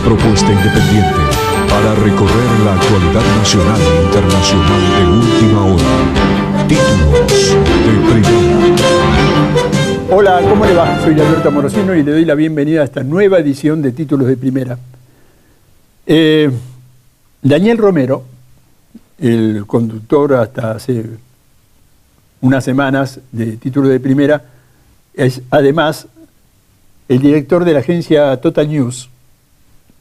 propuesta independiente para recorrer la actualidad nacional e internacional de última hora. Títulos de Primera. Hola, ¿cómo le va? Soy Alberto Morosino y le doy la bienvenida a esta nueva edición de Títulos de Primera. Daniel Romero, el conductor hasta hace unas semanas de Títulos de Primera, es además el director de la agencia Total News,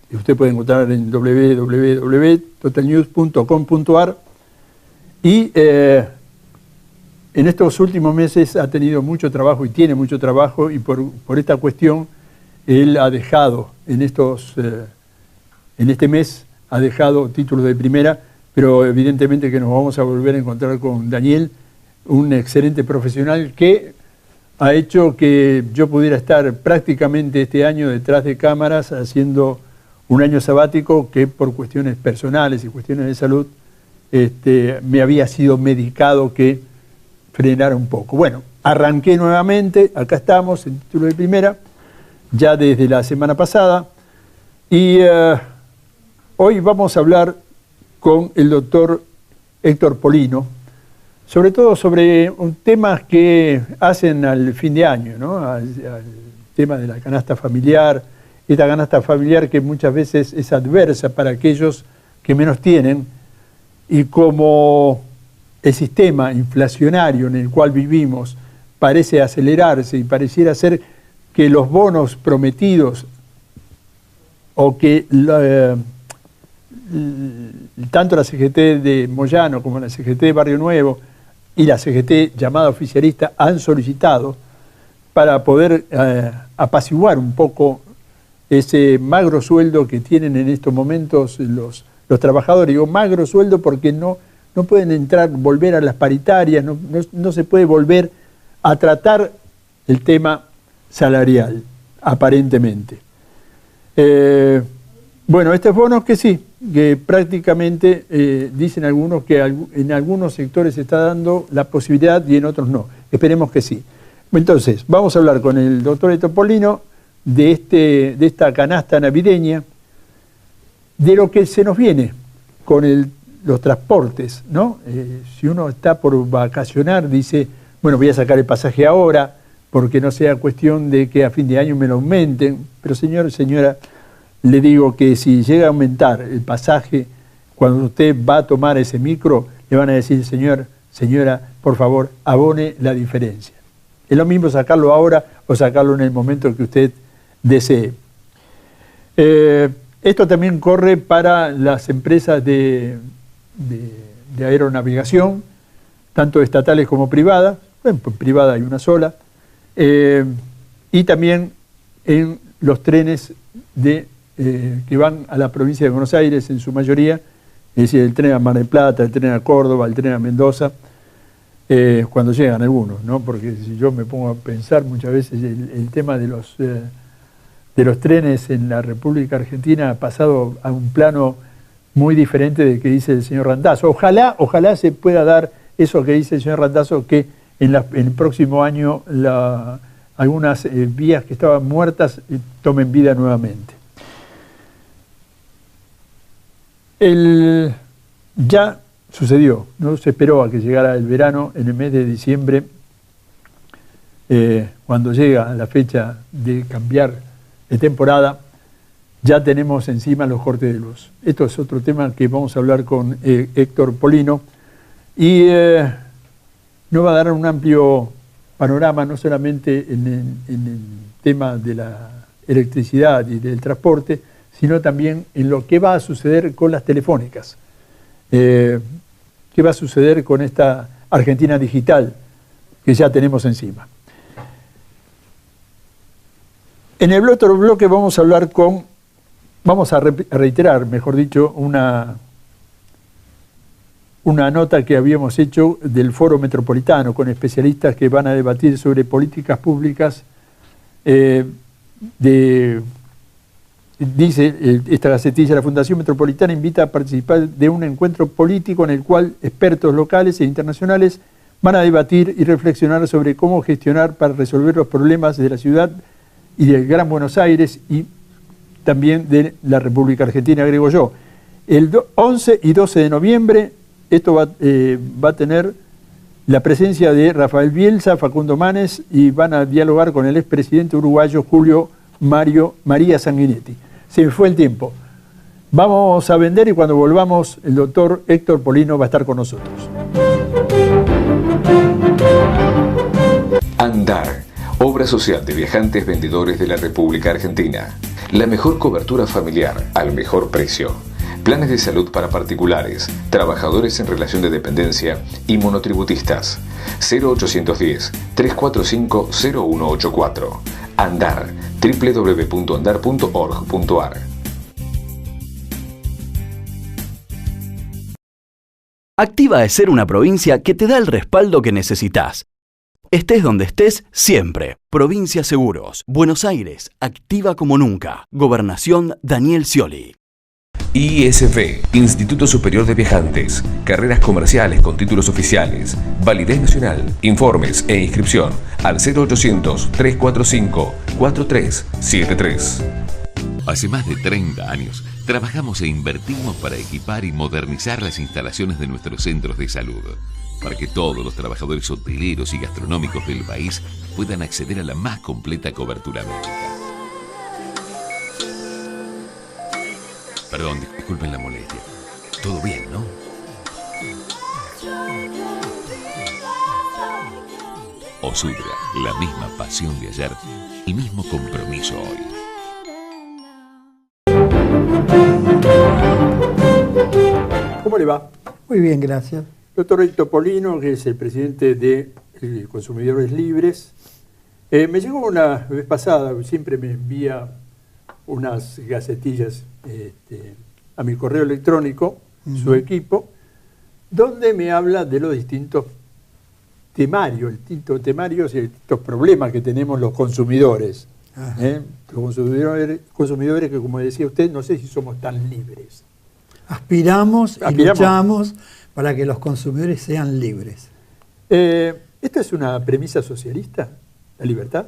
que usted puede encontrar en www.totalnews.com.ar, y en estos últimos meses ha tenido mucho trabajo y tiene mucho trabajo, y por esta cuestión él ha dejado en este mes ha dejado Títulos de Primera, pero evidentemente que nos vamos a volver a encontrar con Daniel, un excelente profesional que ha hecho que yo pudiera estar prácticamente este año detrás de cámaras haciendo un año sabático que por cuestiones personales y cuestiones de salud me había sido medicado que frenara un poco. Bueno, arranqué nuevamente, acá estamos en Títulos de Primera, ya desde la semana pasada, y hoy vamos a hablar con el doctor Héctor Polino, sobre todo sobre temas que hacen al fin de año, ¿no? Al tema de la canasta familiar, esta canasta familiar que muchas veces es adversa para aquellos que menos tienen, y como el sistema inflacionario en el cual vivimos parece acelerarse y pareciera ser que los bonos prometidos o que tanto la CGT de Moyano como la CGT de Barrio Nuevo y la CGT llamada oficialista han solicitado para poder apaciguar un poco ese magro sueldo que tienen en estos momentos los trabajadores. Digo magro sueldo porque no pueden volver a las paritarias, no se puede volver a tratar el tema salarial, aparentemente. Bueno, estos bonos que sí, que prácticamente dicen algunos que en algunos sectores se está dando la posibilidad y en otros no. Esperemos que sí. Entonces, vamos a hablar con el doctor Héctor Polino de esta canasta navideña, de lo que se nos viene con los transportes, ¿no? Si uno está por vacacionar, dice, bueno, voy a sacar el pasaje ahora, porque no sea cuestión de que a fin de año me lo aumenten. Pero señora, le digo que si llega a aumentar el pasaje, cuando usted va a tomar ese micro, le van a decir, señora, por favor, abone la diferencia. Es lo mismo sacarlo ahora o sacarlo en el momento que usted desee. Esto también corre para las empresas de aeronavegación, tanto estatales como privadas. Bueno, pues privada hay una sola. Y también en los trenes que van a la provincia de Buenos Aires en su mayoría, es decir, el tren a Mar del Plata, el tren a Córdoba, el tren a Mendoza, cuando llegan algunos, ¿no? Porque si yo me pongo a pensar muchas veces el tema de los trenes en la República Argentina ha pasado a un plano muy diferente del que dice el señor Randazzo. Ojalá se pueda dar eso que dice el señor Randazzo, que en el próximo año algunas vías que estaban muertas tomen vida nuevamente. Ya sucedió, no se esperó a que llegara el verano en el mes de diciembre, cuando llega la fecha de cambiar de temporada, ya tenemos encima los cortes de luz. Esto es otro tema que vamos a hablar con Héctor Polino, y nos va a dar un amplio panorama, no solamente en el tema de la electricidad y del transporte, sino también en lo que va a suceder con las telefónicas. ¿Qué va a suceder con esta Argentina digital que ya tenemos encima? En el otro bloque vamos a hablar vamos a reiterar, mejor dicho, una nota que habíamos hecho del Foro Metropolitano con especialistas que van a debatir sobre políticas públicas. Dice esta gacetilla, la Fundación Metropolitana invita a participar de un encuentro político en el cual expertos locales e internacionales van a debatir y reflexionar sobre cómo gestionar para resolver los problemas de la ciudad y del Gran Buenos Aires, y también de la República Argentina, agrego yo. El 11 y 12 de noviembre esto va a tener la presencia de Rafael Bielsa, Facundo Manes, y van a dialogar con el expresidente uruguayo Julio María Sanguinetti. Se me fue el tiempo. Vamos a vender y cuando volvamos el doctor Héctor Polino va a estar con nosotros. Andar, obra social de viajantes vendedores de la República Argentina. La mejor cobertura familiar al mejor precio. Planes de salud para particulares, trabajadores en relación de dependencia y monotributistas. 0810-345-0184. Andar, www.andar.org.ar. Activa es ser una provincia que te da el respaldo que necesitas. Estés donde estés, siempre. Provincia Seguros, Buenos Aires, activa como nunca. Gobernación Daniel Scioli. ISV, Instituto Superior de Viajantes. Carreras comerciales con títulos oficiales. Validez nacional. Informes e inscripción al 0800-345-4373. Hace más de 30 años trabajamos e invertimos para equipar y modernizar las instalaciones de nuestros centros de salud, para que todos los trabajadores hoteleros y gastronómicos del país puedan acceder a la más completa cobertura médica. Perdón, disculpen la molestia. Todo bien, ¿no? Osudra, la misma pasión de ayer, el mismo compromiso hoy. ¿Cómo le va? Muy bien, gracias. Doctor Héctor Polino, que es el presidente de Consumidores Libres. Me llegó una vez pasada, siempre me envía unas gacetillas a mi correo electrónico, su equipo, donde me habla de los distintos temarios, distintos problemas que tenemos los consumidores. Los consumidores que, como decía usted, no sé si somos tan libres. Aspiramos y luchamos para que los consumidores sean libres. ¿Esta es una premisa socialista, la libertad?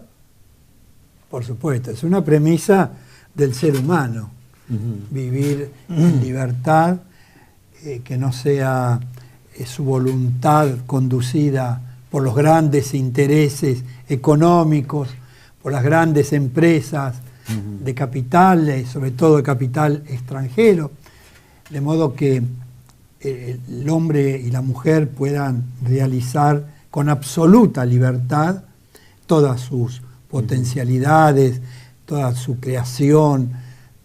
Por supuesto, es una premisa del ser humano. Vivir en libertad, que no sea su voluntad conducida por los grandes intereses económicos, por las grandes empresas de capitales, sobre todo de capital extranjero, de modo que el hombre y la mujer puedan realizar con absoluta libertad todas sus potencialidades, toda su creación,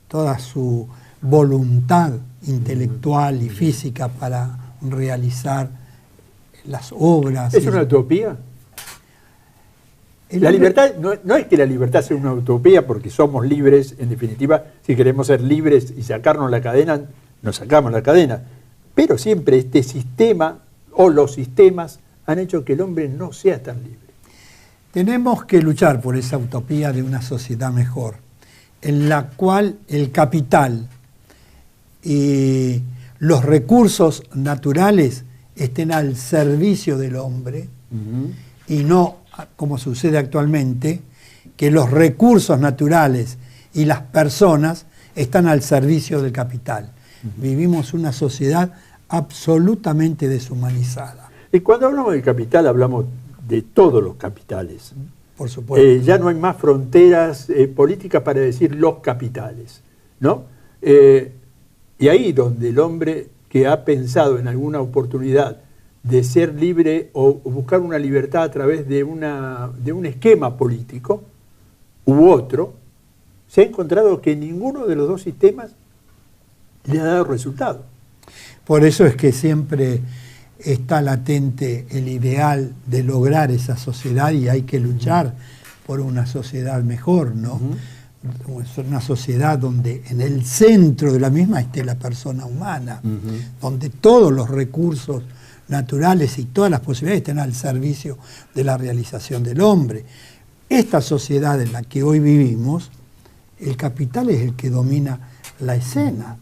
toda su voluntad intelectual y física para realizar las obras. ¿Es una utopía? La libertad, no es que la libertad sea una utopía porque somos libres, en definitiva, si queremos ser libres y sacarnos la cadena, nos sacamos la cadena. Pero siempre este sistema o los sistemas han hecho que el hombre no sea tan libre. Tenemos que luchar por esa utopía de una sociedad mejor, en la cual el capital y los recursos naturales estén al servicio del hombre y no, como sucede actualmente, que los recursos naturales y las personas están al servicio del capital. Vivimos una sociedad absolutamente deshumanizada. Y cuando hablamos del capital hablamos de todos los capitales. Por supuesto. Ya no hay más fronteras políticas para decir los capitales, ¿no? Y ahí donde el hombre que ha pensado en alguna oportunidad de ser libre o buscar una libertad a través de un esquema político u otro, se ha encontrado que ninguno de los dos sistemas le ha dado resultado. Por eso es que siempre está latente el ideal de lograr esa sociedad y hay que luchar por una sociedad mejor, ¿no? Una sociedad donde en el centro de la misma esté la persona humana, donde todos los recursos naturales y todas las posibilidades estén al servicio de la realización del hombre. Esta sociedad en la que hoy vivimos, el capital es el que domina la escena.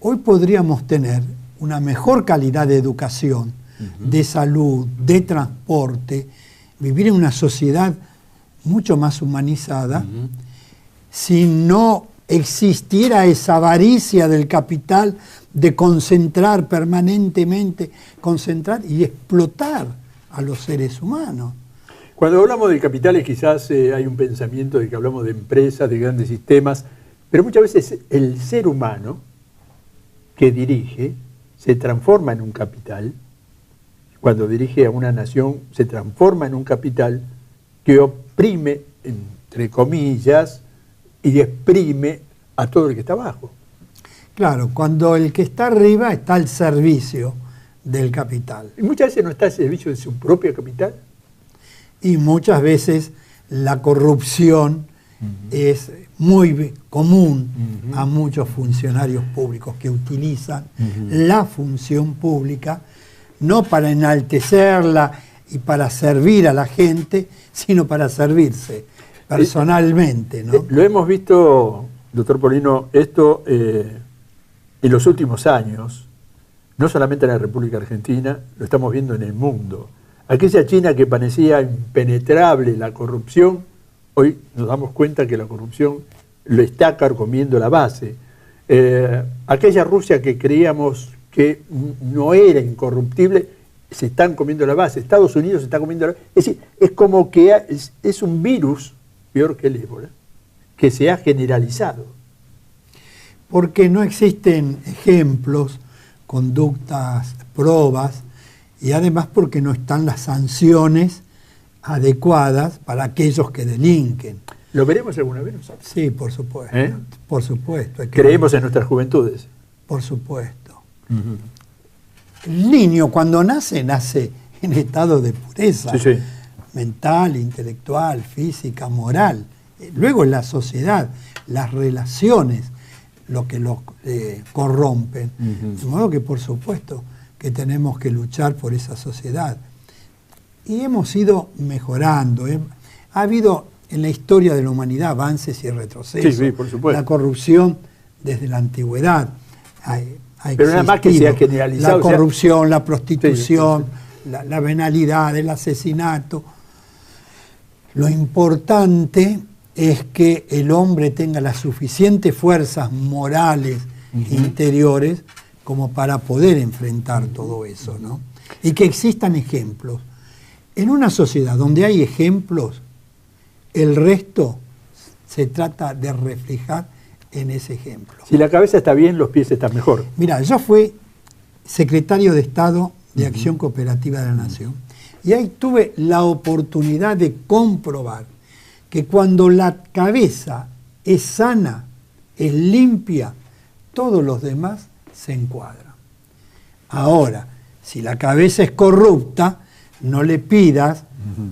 Hoy podríamos tener una mejor calidad de educación, de salud, de transporte, vivir en una sociedad mucho más humanizada, si no existiera esa avaricia del capital de concentrar permanentemente, concentrar y explotar a los seres humanos. Cuando hablamos de capitales quizás hay un pensamiento de que hablamos de empresas, de grandes sistemas, pero muchas veces el ser humano que dirige se transforma en un capital. Cuando dirige a una nación se transforma en un capital que oprime, entre comillas, y exprime a todo el que está abajo. Claro, cuando el que está arriba está al servicio del capital. Y muchas veces no está al servicio de su propio capital. Y muchas veces la corrupción es muy común a muchos funcionarios públicos que utilizan la función pública no para enaltecerla y para servir a la gente, sino para servirse personalmente, ¿no? Lo hemos visto, doctor Polino, esto en los últimos años, no solamente en la República Argentina, lo estamos viendo en el mundo. Aquella China que parecía impenetrable la corrupción, hoy nos damos cuenta que la corrupción lo está carcomiendo la base. Aquella Rusia que creíamos que no era incorruptible, se están comiendo la base. Estados Unidos se está comiendo la base. Es decir, es como que es un virus, peor que el ébola, que se ha generalizado. Porque no existen ejemplos, conductas, pruebas, y además porque no están las sanciones adecuadas para aquellos que delinquen. ¿Lo veremos alguna vez nosotros? Sí, por supuesto. Por supuesto. Creemos en nuestras juventudes. Por supuesto. El niño cuando nace en estado de pureza mental, intelectual, física, moral. Luego en la sociedad, las relaciones, lo que lo corrompen. De modo que por supuesto que tenemos que luchar por esa sociedad. Y hemos ido mejorando. Ha habido en la historia de la humanidad avances y retrocesos. Sí, por supuesto. La corrupción desde la antigüedad ha pero nada más que se ha generalizado. La corrupción, la prostitución, la venalidad, el asesinato. Lo importante es que el hombre tenga las suficientes fuerzas morales interiores como para poder enfrentar todo eso, ¿no? Y que existan ejemplos. En una sociedad donde hay ejemplos, el resto se trata de reflejar en ese ejemplo. Si la cabeza está bien, los pies están mejor. Mira, yo fui secretario de Estado de Acción Cooperativa de la Nación y ahí tuve la oportunidad de comprobar que cuando la cabeza es sana, es limpia, todos los demás se encuadran. Ahora, si la cabeza es corrupta, no le pidas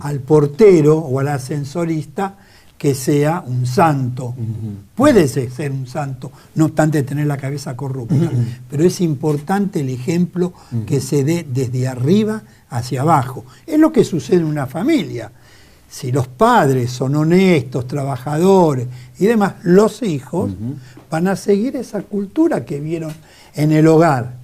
al portero o al ascensorista que sea un santo. Puede ser un santo, no obstante tener la cabeza corrupta, pero es importante el ejemplo que se dé desde arriba hacia abajo. Es lo que sucede en una familia. Si los padres son honestos, trabajadores y demás, los hijos van a seguir esa cultura que vieron en el hogar.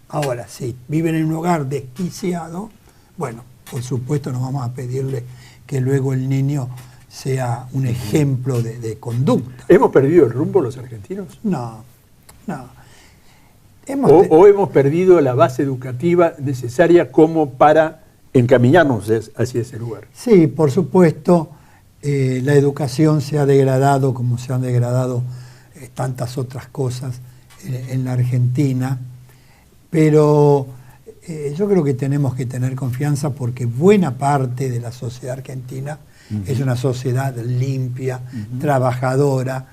Ahora, si viven en un hogar desquiciado, bueno, por supuesto no vamos a pedirle que luego el niño sea un ejemplo de conducta. ¿Hemos perdido el rumbo los argentinos? No. ¿O hemos perdido la base educativa necesaria como para encaminarnos hacia ese lugar? Sí, por supuesto, la educación se ha degradado como se han degradado tantas otras cosas en la Argentina, pero yo creo que tenemos que tener confianza porque buena parte de la sociedad argentina es una sociedad limpia, trabajadadora.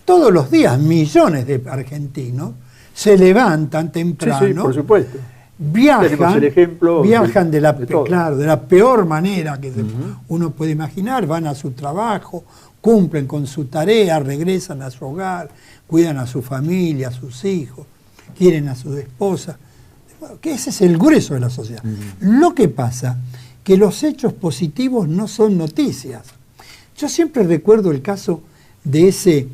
Todos los días millones de argentinos se levantan temprano, sí, por supuesto. viajan de la peor manera que uno puede imaginar, van a su trabajo, cumplen con su tarea, regresan a su hogar, cuidan a su familia, a sus hijos, quieren a su esposa. Que ese es el grueso de la sociedad. Lo que pasa que los hechos positivos no son noticias. Yo siempre recuerdo el caso de ese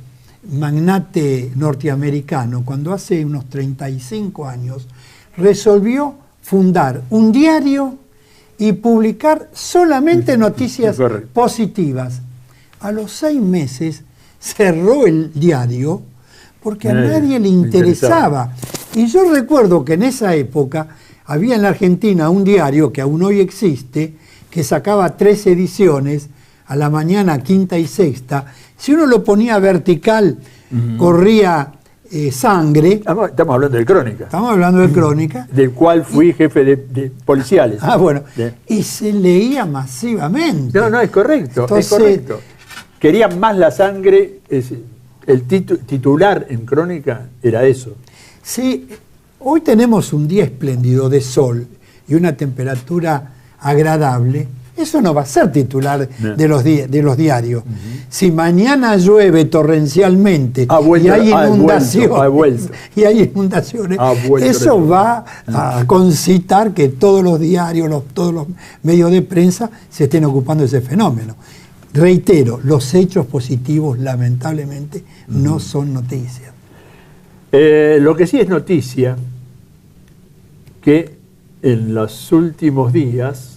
magnate norteamericano, cuando hace unos 35 años resolvió fundar un diario y publicar solamente noticias positivas. A los 6 meses cerró el diario porque a nadie le interesaba. Y yo recuerdo que en esa época había en la Argentina un diario que aún hoy existe, que sacaba 3 ediciones, a la mañana, quinta y sexta. Si uno lo ponía vertical, corría sangre. Estamos hablando de Crónica. Estamos hablando de Crónica. Del cual fui jefe de policiales. Bueno. Y se leía masivamente. No, es correcto. Entonces, es correcto. Querían más la sangre. El titular en Crónica era eso. Sí, hoy tenemos un día espléndido de sol y una temperatura agradable. Eso no va a ser titular de los diarios. Si mañana llueve torrencialmente y hay inundaciones, eso va a concitar que todos los diarios, todos los medios de prensa se estén ocupando de ese fenómeno. Reitero, los hechos positivos lamentablemente no son noticias. Lo que sí es noticia, que en los últimos días,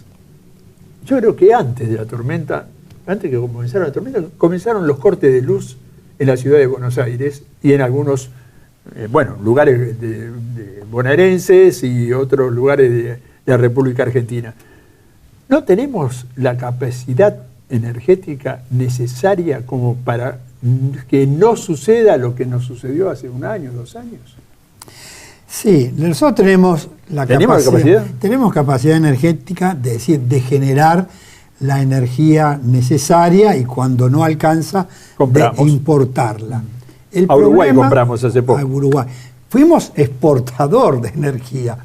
yo creo que antes de la tormenta, antes que comenzara la tormenta, comenzaron los cortes de luz en la ciudad de Buenos Aires y en algunos lugares de bonaerenses y otros lugares de la República Argentina. No tenemos la capacidad energética necesaria como para que no suceda lo que nos sucedió hace 1 año, 2 años. Sí, nosotros tenemos la capacidad. Tenemos capacidad energética, de generar la energía necesaria y cuando no alcanza, compramos. De importarla. A Uruguay compramos hace poco. A Uruguay. Fuimos exportador de energía.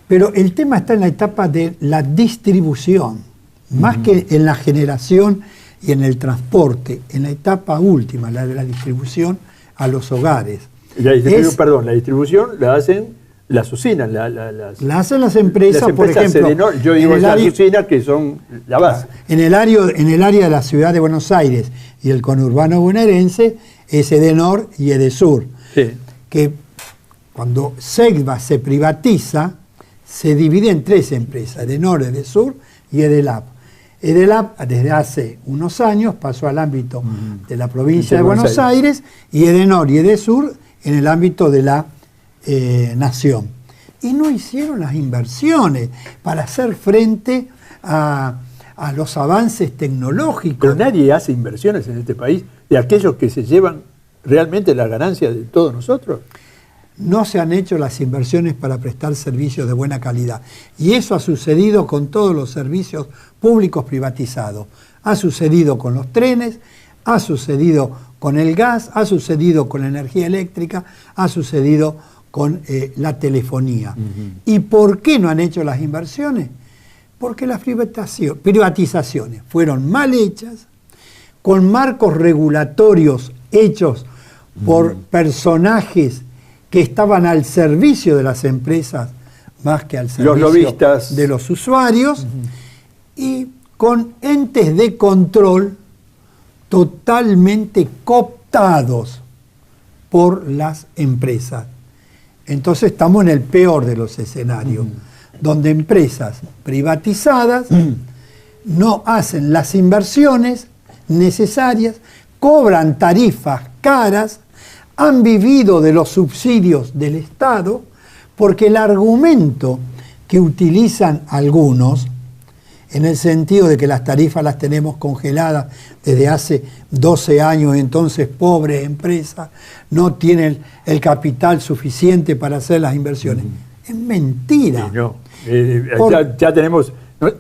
Pero el tema está en la etapa de la distribución, más que en la generación y en el transporte, en la etapa última, la de la distribución a los hogares. La distribución la hacen las usinas. La hacen las empresas, por ejemplo. Yo digo las usinas que son la base. En el área de la ciudad de Buenos Aires y el conurbano bonaerense es Edenor y Edesur. Sí. Que cuando Segva se privatiza, se divide en 3 empresas, Edenor, Edesur y Edelap. Edelap desde hace unos años pasó al ámbito de la provincia de Buenos Aires y Edenor y Edesur en el ámbito de la nación. Y no hicieron las inversiones para hacer frente a los avances tecnológicos. Pero nadie hace inversiones en este país de aquellos que se llevan realmente la ganancia de todos nosotros. No se han hecho las inversiones para prestar servicios de buena calidad. Y eso ha sucedido con todos los servicios públicos privatizados. Ha sucedido con los trenes, ha sucedido con el gas, ha sucedido con la energía eléctrica, ha sucedido con la telefonía. ¿Y por qué no han hecho las inversiones? Porque las privatizaciones fueron mal hechas, con marcos regulatorios hechos por personajes que estaban al servicio de las empresas más que al servicio de los usuarios, y con entes de control totalmente cooptados por las empresas. Entonces estamos en el peor de los escenarios, donde empresas privatizadas no hacen las inversiones necesarias, cobran tarifas caras, han vivido de los subsidios del Estado, porque el argumento que utilizan algunos, en el sentido de que las tarifas las tenemos congeladas desde hace 12 años, entonces pobre empresa, no tienen el capital suficiente para hacer las inversiones. Es mentira. Sí, no. Ya tenemos...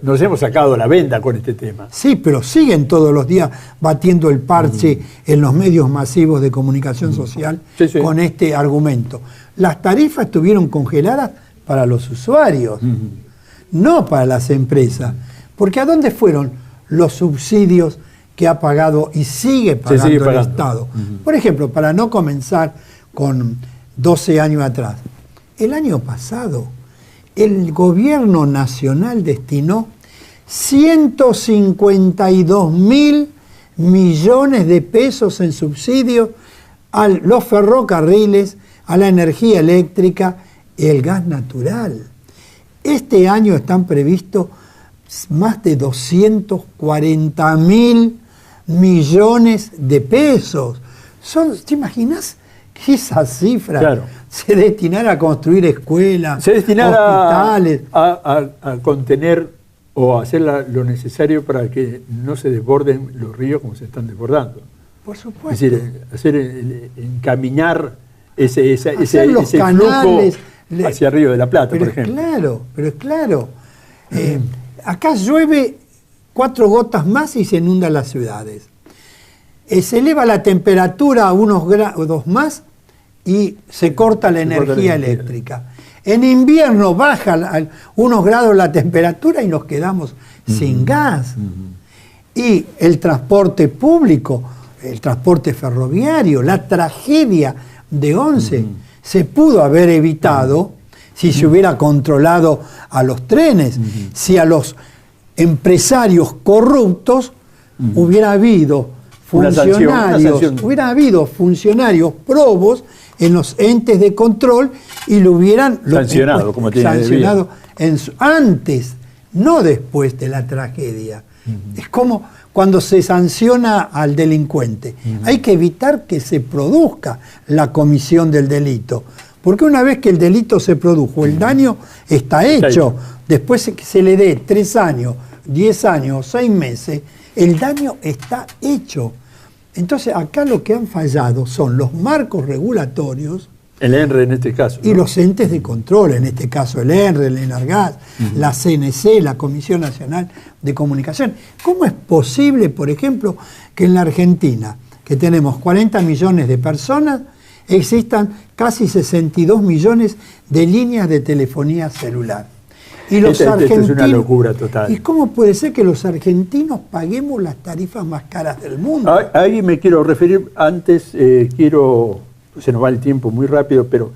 Nos hemos sacado la venda con este tema. Sí, pero siguen todos los días batiendo el parche en los medios masivos de comunicación social con este argumento. Las tarifas estuvieron congeladas para los usuarios, no para las empresas. Porque ¿a dónde fueron los subsidios que ha pagado y sigue pagando el Estado? Por ejemplo, para no comenzar con 12 años atrás, el año pasado el gobierno nacional destinó 152.000 millones de pesos en subsidios a los ferrocarriles, a la energía eléctrica y el gas natural. Este año están previstos más de 240.000 millones de pesos. ¿Te imaginas que esa cifra Claro. se destinara a construir escuelas, Se destinara hospitales? a contener o a hacer lo necesario para que no se desborden los ríos como se están desbordando. Por supuesto. Es decir, encaminar ese los canales, flujo hacia Río de la Plata, por ejemplo. Pero es claro. Acá llueve 4 gotas más y se inundan las ciudades. Se eleva la temperatura a unos grados más y se corta la energía eléctrica. En invierno baja unos grados la temperatura y nos quedamos sin gas. Y el transporte público, el transporte ferroviario, la tragedia de Once se pudo haber evitado si se hubiera controlado a los trenes, si a los empresarios corruptos hubiera habido funcionarios probos en los entes de control y lo hubieran sancionado, como tiene sancionado antes, no después de la tragedia. Es como cuando se sanciona al delincuente. Hay que evitar que se produzca la comisión del delito, porque una vez que el delito se produjo, el daño está hecho. Después que se le dé 3 años, 10 años, 6 meses, el daño está hecho. Entonces acá lo que han fallado son los marcos regulatorios, el ENRE en este caso, y los entes de control, en este caso el ENRE, el ENARGAS, la CNC, la Comisión Nacional de Comunicación. ¿Cómo es posible, por ejemplo, que en la Argentina, que tenemos 40 millones de personas, existan casi 62 millones de líneas de telefonía celular? Y los argentinos, es una locura total. ¿Y cómo puede ser que los argentinos paguemos las tarifas más caras del mundo? Ahí me quiero referir, antes se nos va el tiempo muy rápido, pero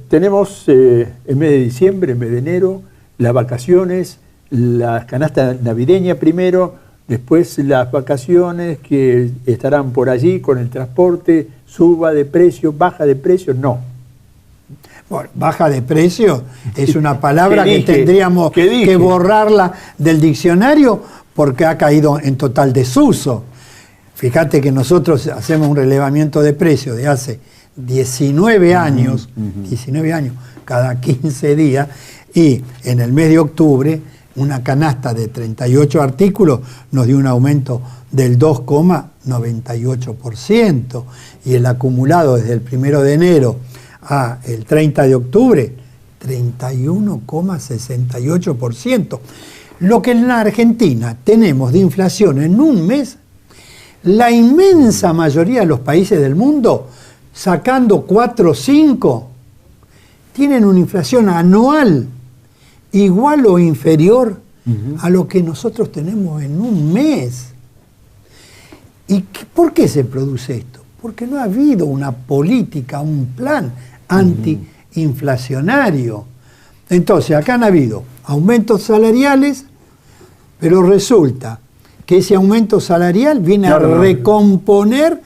tenemos el mes de diciembre, el mes de enero, las vacaciones, la canasta navideña primero, después las vacaciones que estarán por allí con el transporte, suba de precio, baja de precio, no. Bueno, baja de precio es una palabra que tendríamos que borrarla del diccionario porque ha caído en total desuso. Fíjate que nosotros hacemos un relevamiento de precio de hace 19 años, 19 años, cada 15 días, y en el mes de octubre una canasta de 38 artículos nos dio un aumento del 2,98%, y el acumulado desde el 1 de enero a el 30 de octubre, 31,68%. Lo que en la Argentina tenemos de inflación en un mes, la inmensa mayoría de los países del mundo, sacando 4 o 5, tienen una inflación anual igual o inferior a lo que nosotros tenemos en un mes. ¿Y por qué se produce esto? Porque no ha habido una política, un plan antiinflacionario. Entonces, acá han habido aumentos salariales, pero resulta que ese aumento salarial viene a recomponer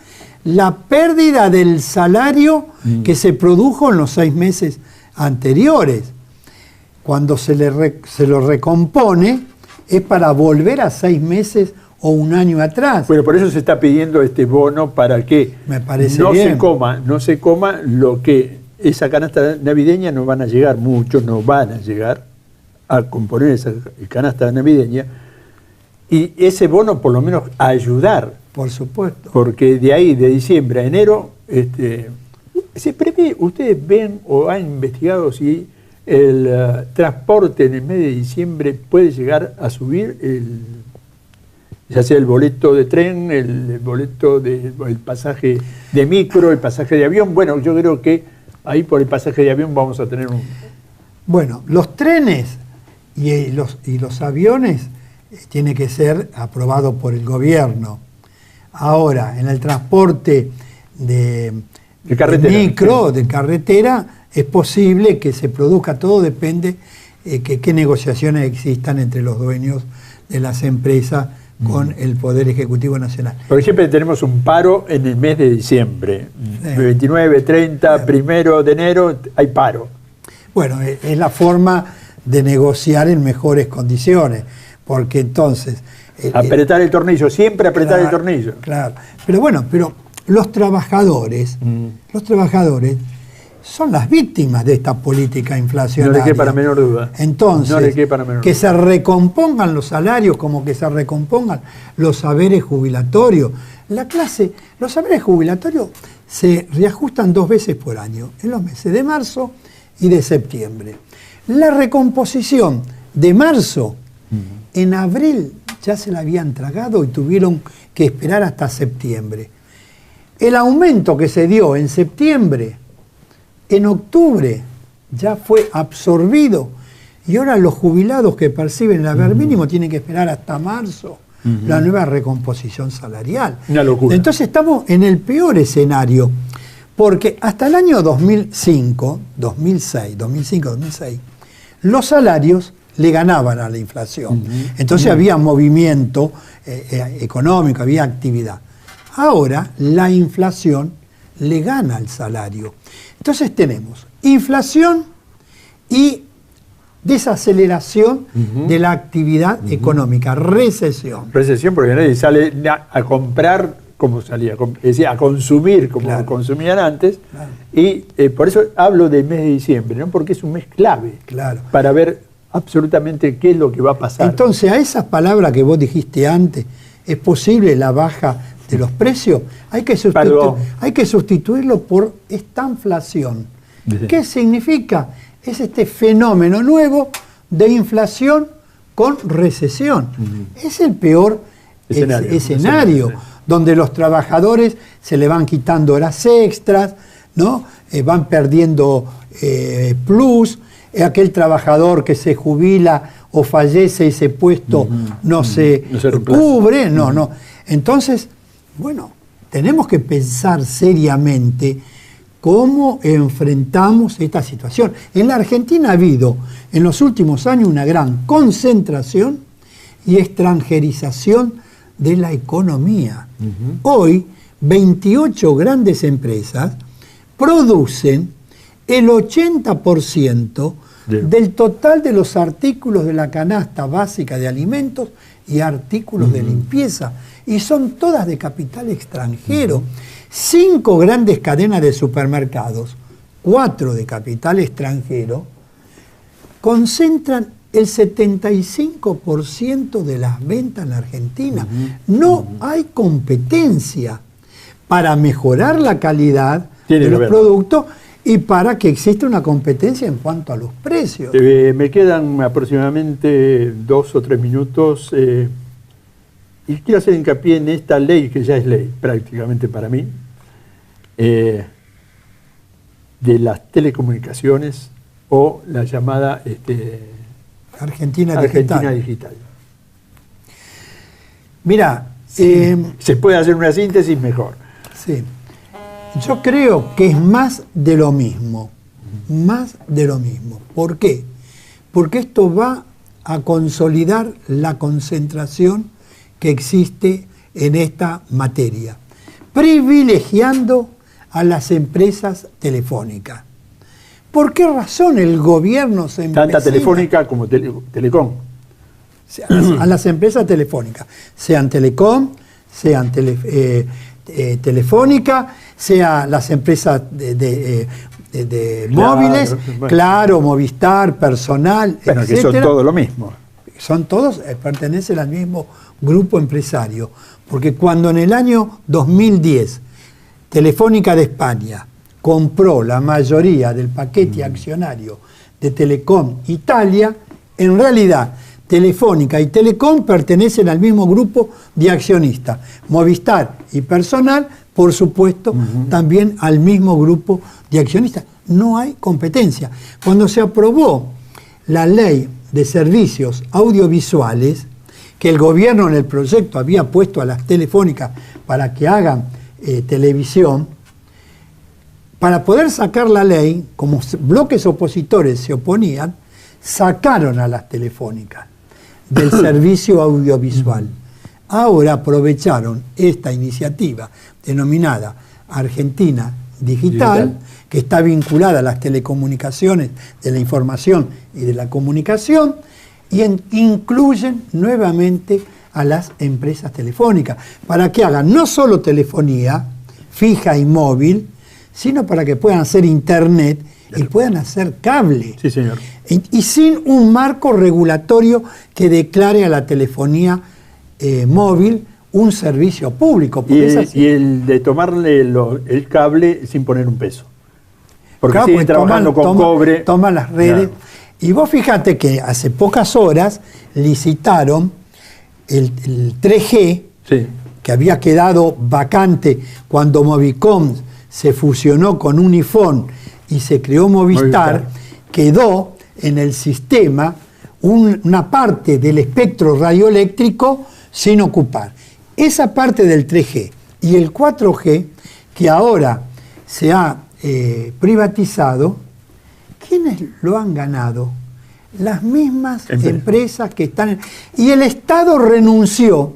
la pérdida del salario que se produjo en los 6 meses anteriores. Cuando se lo recompone es para volver a 6 meses o un año atrás. Bueno, por eso se está pidiendo este bono para que no se coma lo que esa canasta navideña no van a llegar, muchos no van a llegar a componer esa canasta navideña, y ese bono por lo menos a ayudar. Por supuesto. Porque de ahí, de diciembre a enero, se prevé, ustedes ven o han investigado si el transporte en el mes de diciembre puede llegar a subir, ya sea el boleto de tren, el boleto el pasaje de micro, el pasaje de avión. Bueno, yo creo que ahí por el pasaje de avión vamos a tener un... Bueno, los trenes y los aviones tiene que ser aprobado por el gobierno. Ahora, en el transporte de carretera, es posible que se produzca, todo depende qué negociaciones existan entre los dueños de las empresas con el Poder Ejecutivo Nacional. Por ejemplo, tenemos un paro en el mes de diciembre. 29, 30, 1 de enero, hay paro. Bueno, es la forma de negociar en mejores condiciones, porque entonces... apretar el tornillo, siempre apretar el tornillo. Claro, pero bueno, los trabajadores son las víctimas de esta política inflacionaria. No le quepa la menor duda. Entonces, no le quepa la menor que duda. se recompongan los salarios como que se recompongan los saberes jubilatorios. Los saberes jubilatorios se reajustan 2 veces por año, en los meses de marzo y de septiembre. La recomposición de marzo, en abril ya se la habían tragado y tuvieron que esperar hasta septiembre. El aumento que se dio en septiembre, en octubre, ya fue absorbido y ahora los jubilados que perciben el haber mínimo tienen que esperar hasta marzo la nueva recomposición salarial. Una locura. Entonces estamos en el peor escenario, porque hasta el año 2005, 2006, los salarios le ganaban a la inflación. Entonces había movimiento económico, había actividad. Ahora la inflación le gana al salario. Entonces tenemos inflación y desaceleración de la actividad económica, recesión. Recesión porque nadie sale a comprar como salía, es decir, a consumir como consumían antes. Claro. Y por eso hablo del mes de diciembre, ¿no? Porque es un mes clave para ver absolutamente qué es lo que va a pasar. Entonces, a esas palabras que vos dijiste antes, ¿es posible la baja de los precios? Hay que sustituirlo por estanflación. ¿Qué significa? Es este fenómeno nuevo de inflación con recesión. Es el peor escenario donde los trabajadores se le van quitando horas extras, ¿no? Van perdiendo plus. Aquel trabajador que se jubila o fallece, ese puesto no se cubre. No. Entonces, bueno, tenemos que pensar seriamente cómo enfrentamos esta situación. En la Argentina ha habido en los últimos años una gran concentración y extranjerización de la economía. Hoy, 28 grandes empresas producen el 80% del total de los artículos de la canasta básica de alimentos y artículos de limpieza. Y son todas de capital extranjero. 5 grandes cadenas de supermercados, 4 de capital extranjero, concentran el 75% de las ventas en la Argentina. No hay competencia para mejorar la calidad de los productos y para que exista una competencia en cuanto a los precios. Me quedan aproximadamente 2 o 3 minutos y quiero hacer hincapié en esta ley, que ya es ley prácticamente para mí, de las telecomunicaciones o la llamada Argentina Digital. Mira, se puede hacer una síntesis mejor. Sí. Yo creo que es más de lo mismo. Más de lo mismo. ¿Por qué? Porque esto va a consolidar la concentración que existe en esta materia, privilegiando a las empresas telefónicas. ¿Por qué razón el gobierno se empecina? Tanta Telefónica como Telecom. A las empresas telefónicas, sean Telecom, sean Telefónica, sean las empresas de móviles, Claro, Movistar, Personal, bueno, etcétera. Que son todo lo mismo. Son todos, pertenecen al mismo grupo empresario. Porque cuando en el año 2010 Telefónica de España compró la mayoría del paquete accionario de Telecom Italia, en realidad Telefónica y Telecom pertenecen al mismo grupo de accionistas. Movistar y Personal, por supuesto, también al mismo grupo de accionistas. No hay competencia. Cuando se aprobó la ley de servicios audiovisuales, que el gobierno en el proyecto había puesto a las telefónicas para que hagan televisión, para poder sacar la ley, como bloques opositores se oponían, sacaron a las telefónicas del servicio audiovisual. Ahora aprovecharon esta iniciativa denominada Argentina Digital, que está vinculada a las telecomunicaciones, de la información y de la comunicación, y incluyen nuevamente a las empresas telefónicas, para que hagan no solo telefonía fija y móvil, sino para que puedan hacer internet y puedan hacer cable. Sí, señor. Y sin un marco regulatorio que declare a la telefonía móvil un servicio público. Y el de tomarle el cable sin poner un peso. Porque claro, siguen trabajando con cobre. Toman las redes. Claro. Y vos fíjate que hace pocas horas licitaron el 3G, sí, que había quedado vacante cuando Movicom se fusionó con Unifón y se creó Movistar. Quedó en el sistema una parte del espectro radioeléctrico sin ocupar. Esa parte del 3G y el 4G, que ahora se ha privatizado, ¿quiénes lo han ganado? Las mismas empresas que están... Y el Estado renunció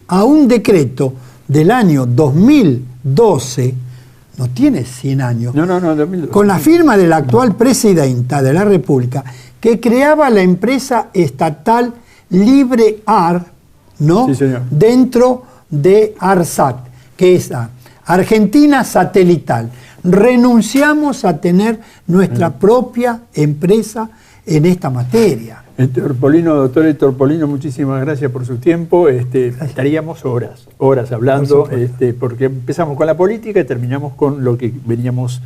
a un decreto del año 2012, no tiene 100 años, 2012, con la firma de la actual presidenta de la República, que creaba la empresa estatal LibreAR, ¿no? Sí, dentro de ARSAT, que es Argentina Satelital. Renunciamos a tener nuestra propia empresa en esta materia. Doctor Héctor Polino, muchísimas gracias por su tiempo. Estaríamos horas hablando, porque empezamos con la política y terminamos con lo que veníamos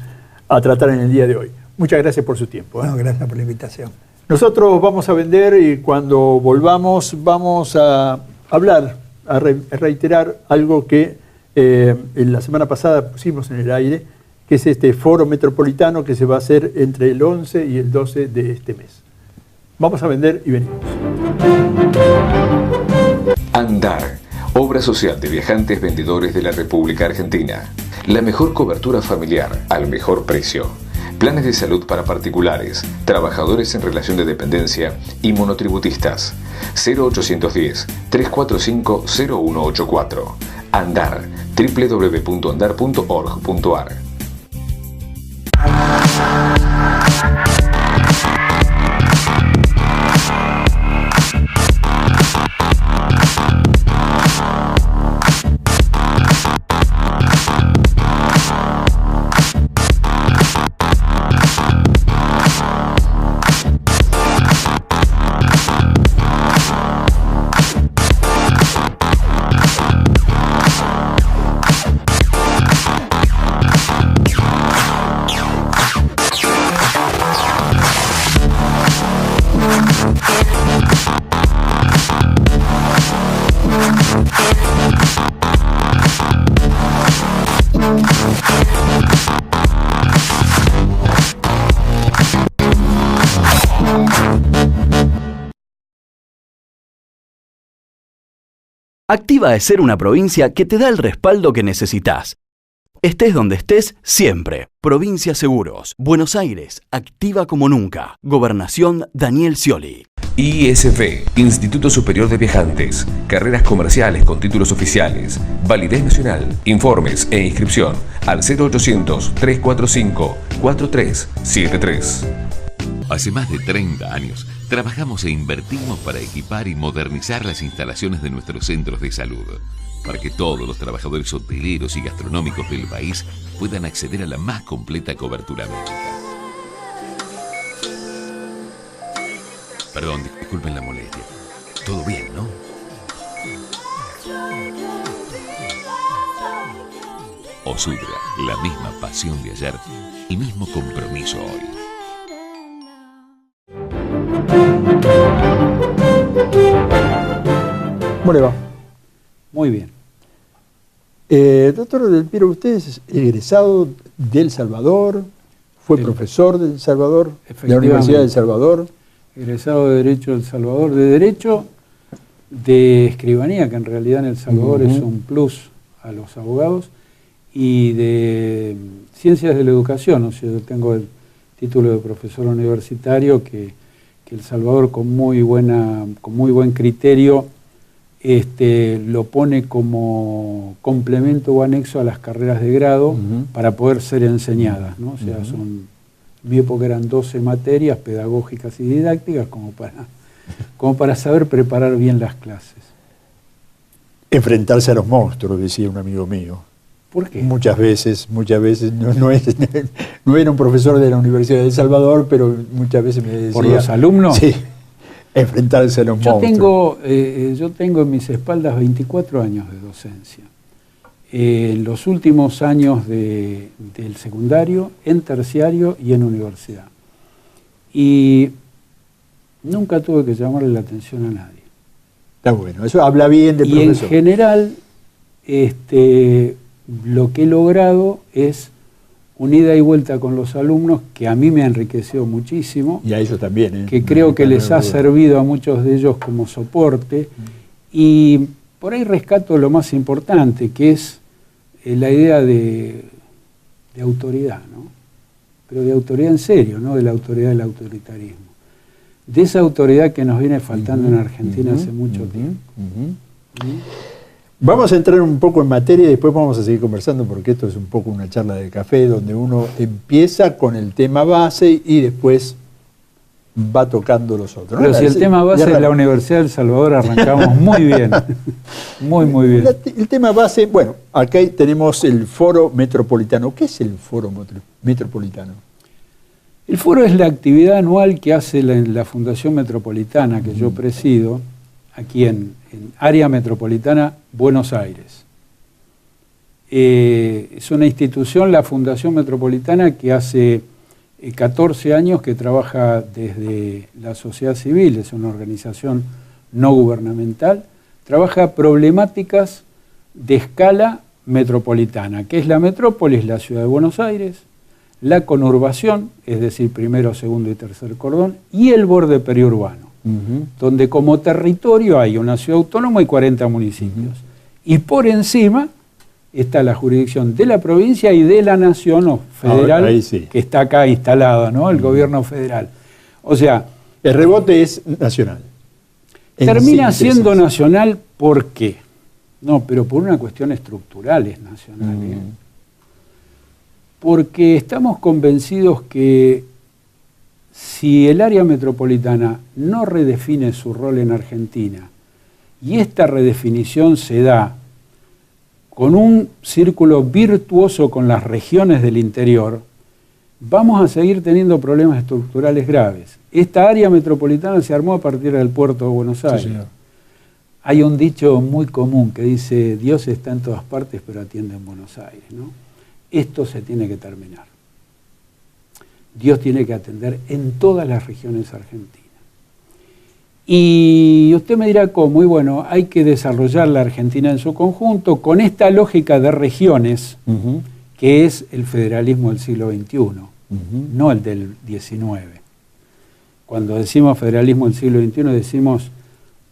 a tratar en el día de hoy. Muchas gracias por su tiempo. No, gracias por la invitación. Nosotros vamos a vender y cuando volvamos vamos a hablar, a reiterar algo que en la semana pasada pusimos en el aire, que es este foro metropolitano que se va a hacer entre el 11 y el 12 de este mes. Vamos a vender y venimos. Andar, obra social de viajantes vendedores de la República Argentina. La mejor cobertura familiar al mejor precio. Planes de salud para particulares, trabajadores en relación de dependencia y monotributistas. 0810-345-0184. Andar, www.andar.org.ar. Activa es ser una provincia que te da el respaldo que necesitas. Estés donde estés, siempre. Provincia Seguros. Buenos Aires. Activa como nunca. Gobernación Daniel Scioli. ISV, Instituto Superior de Viajantes. Carreras comerciales con títulos oficiales. Validez nacional. Informes e inscripción al 0800-345-4373. Hace más de 30 años, trabajamos e invertimos para equipar y modernizar las instalaciones de nuestros centros de salud, para que todos los trabajadores hoteleros y gastronómicos del país puedan acceder a la más completa cobertura médica. Perdón, disculpen la molestia. Todo bien, ¿no? Osudra, la misma pasión de ayer, el mismo compromiso hoy. ¿Cómo le va? Muy bien. Doctor Del Piero, usted es egresado de El Salvador, fue profesor de El Salvador, de la Universidad de El Salvador. Egresado de Derecho de El Salvador, de Derecho de Escribanía, que en realidad en El Salvador es un plus a los abogados, y de Ciencias de la Educación. O sea, yo tengo el título de profesor universitario que El Salvador con muy buen criterio lo pone como complemento o anexo a las carreras de grado para poder ser enseñadas, ¿no? O sea, en mi época eran 12 materias pedagógicas y didácticas como para como para saber preparar bien las clases. Enfrentarse a los monstruos, decía un amigo mío. ¿Por qué? Muchas veces no era un profesor de la Universidad de El Salvador, pero muchas veces me decía... ¿Por los alumnos? Sí, enfrentarse a los monstruos. Yo tengo en mis espaldas 24 años de docencia. En los últimos años del secundario, en terciario y en universidad. Y nunca tuve que llamarle la atención a nadie. Está bueno, eso habla bien del profesor. Y en general, lo que he logrado es una ida y vuelta con los alumnos que a mí me ha enriquecido muchísimo. Y a ellos también. Que creo que les ha servido a muchos de ellos como soporte. Y por ahí rescato lo más importante, que es la idea de autoridad, ¿no? Pero de autoridad en serio, no de la autoridad del autoritarismo. De esa autoridad que nos viene faltando en Argentina hace mucho tiempo. Vamos a entrar un poco en materia y después vamos a seguir conversando, porque esto es un poco una charla de café donde uno empieza con el tema base y después va tocando los otros. Pero si el tema base es la Universidad de El Salvador, arrancamos muy bien. Muy bien. El tema base, bueno, acá tenemos el Foro Metropolitano. ¿Qué es el Foro Metropolitano? El foro es la actividad anual que hace la Fundación Metropolitana, que yo presido, aquí en Área Metropolitana, Buenos Aires. Es una institución, la Fundación Metropolitana, que hace 14 años que trabaja desde la sociedad civil, es una organización no gubernamental, trabaja problemáticas de escala metropolitana, que es la metrópolis, la ciudad de Buenos Aires, la conurbación, es decir, primero, segundo y tercer cordón, y el borde periurbano, donde como territorio hay una ciudad autónoma y 40 municipios. Y por encima está la jurisdicción de la provincia y de la nación o federal, que está acá instalada, ¿no? El gobierno federal. O sea... El rebote es nacional. Termina siendo nacional, ¿por qué? No, pero por una cuestión estructural es nacional. Porque estamos convencidos que si el área metropolitana no redefine su rol en Argentina, y esta redefinición se da con un círculo virtuoso con las regiones del interior, vamos a seguir teniendo problemas estructurales graves. Esta área metropolitana se armó a partir del puerto de Buenos Aires. Sí, hay un dicho muy común que dice, Dios está en todas partes, pero atiende en Buenos Aires, ¿no? Esto se tiene que terminar. Dios tiene que atender en todas las regiones argentinas. Y usted me dirá cómo, y bueno, hay que desarrollar la Argentina en su conjunto con esta lógica de regiones, que es el federalismo del siglo XXI, no el del XIX. Cuando decimos federalismo del siglo XXI, decimos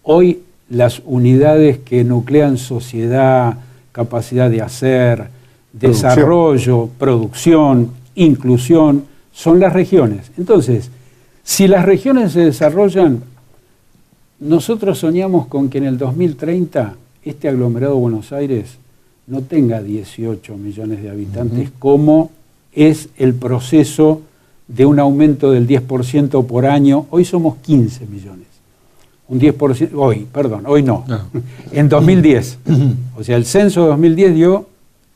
hoy las unidades que nuclean sociedad, capacidad de hacer, desarrollo, producción, inclusión, son las regiones. Entonces, si las regiones se desarrollan, nosotros soñamos con que en el 2030 este aglomerado de Buenos Aires no tenga 18 millones de habitantes, como es el proceso de un aumento del 10% por año. Hoy somos 15 millones. Un 10%, hoy no, en 2010. O sea, el censo de 2010 dio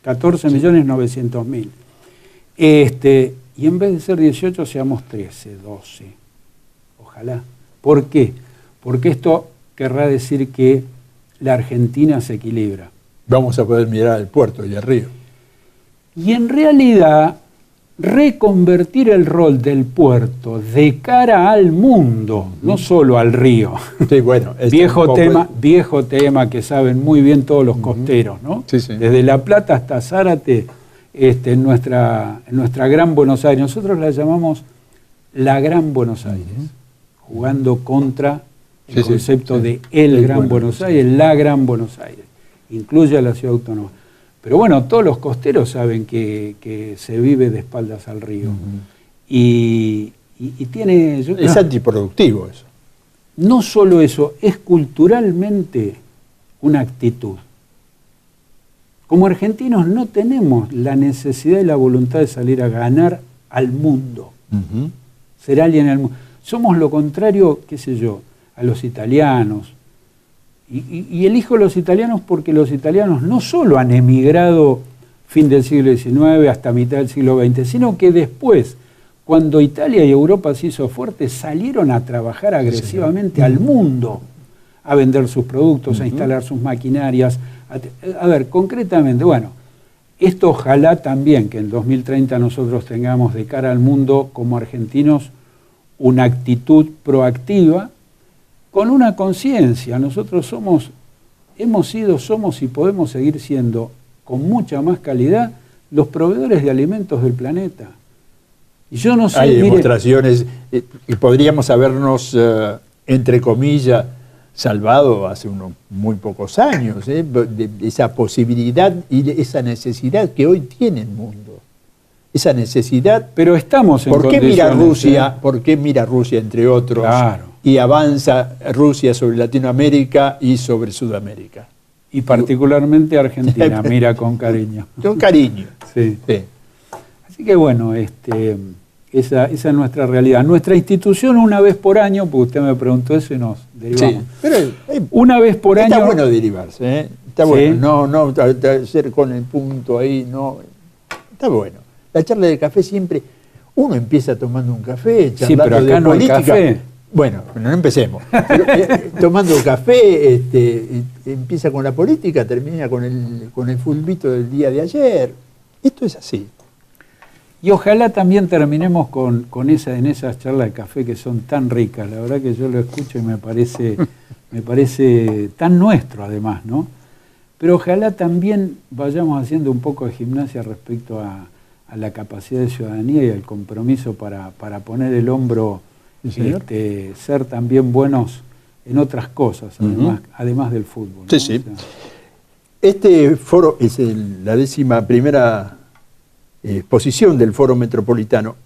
14.900.000. Y en vez de ser 18, seamos 13, 12. Ojalá. ¿Por qué? Porque esto querrá decir que la Argentina se equilibra. Vamos a poder mirar al puerto y al río. Y en realidad, reconvertir el rol del puerto de cara al mundo, no solo al río. Sí, bueno, viejo tema que saben muy bien todos los costeros, ¿no? Sí, sí. Desde La Plata hasta Zárate, en nuestra Gran Buenos Aires. Nosotros la llamamos la Gran Buenos Aires, jugando contra el concepto de el Gran Buenos Aires, la Gran Buenos Aires. Incluye a la ciudad autónoma. Pero bueno, todos los costeros saben que se vive de espaldas al río. Y tiene... Es antiproductivo eso. No solo eso, es culturalmente una actitud. Como argentinos no tenemos la necesidad y la voluntad de salir a ganar al mundo. Ser alguien al mundo. Somos lo contrario, qué sé yo, a los italianos. Y elijo los italianos porque los italianos no solo han emigrado fin del siglo XIX hasta mitad del siglo XX, sino que después, cuando Italia y Europa se hizo fuerte, salieron a trabajar agresivamente al mundo, a vender sus productos, a instalar sus maquinarias. A ver, concretamente, bueno, esto ojalá también que en 2030 nosotros tengamos de cara al mundo como argentinos una actitud proactiva con una conciencia. Nosotros hemos sido, somos y podemos seguir siendo con mucha más calidad los proveedores de alimentos del planeta. Y yo no sé, hay demostraciones y podríamos habernos, entre comillas, salvado hace unos muy pocos años, de esa posibilidad y de esa necesidad que hoy tiene el mundo. Esa necesidad. Pero estamos en ¿Por qué mira Rusia? ¿eh? ¿Por qué mira Rusia, entre otros? Claro. Y avanza Rusia sobre Latinoamérica y sobre Sudamérica. Y particularmente Argentina, mira con cariño. Con cariño. Sí. Sí. Así que bueno, esa es nuestra realidad. Nuestra institución una vez por año, porque usted me preguntó eso y nos derivamos. Sí, pero una vez por año. Está bueno derivarse, ¿eh? Está ¿Sí? bueno. No hacer con el punto ahí, no. Está bueno. La charla de café siempre, uno empieza tomando un café, charlando sí, pero acá de no política. hay café. Bueno, no empecemos. Pero, tomando café, empieza con la política, termina con el fulbito del día de ayer. Esto es así. Y ojalá también terminemos en esas charlas de café que son tan ricas. La verdad que yo lo escucho y me parece tan nuestro además, ¿no? Pero ojalá también vayamos haciendo un poco de gimnasia respecto a la capacidad de ciudadanía y al compromiso para poner el hombro, ser también buenos en otras cosas, además del fútbol, ¿no? Sí. O sea, este foro es la 11ª exposición del Foro Metropolitano.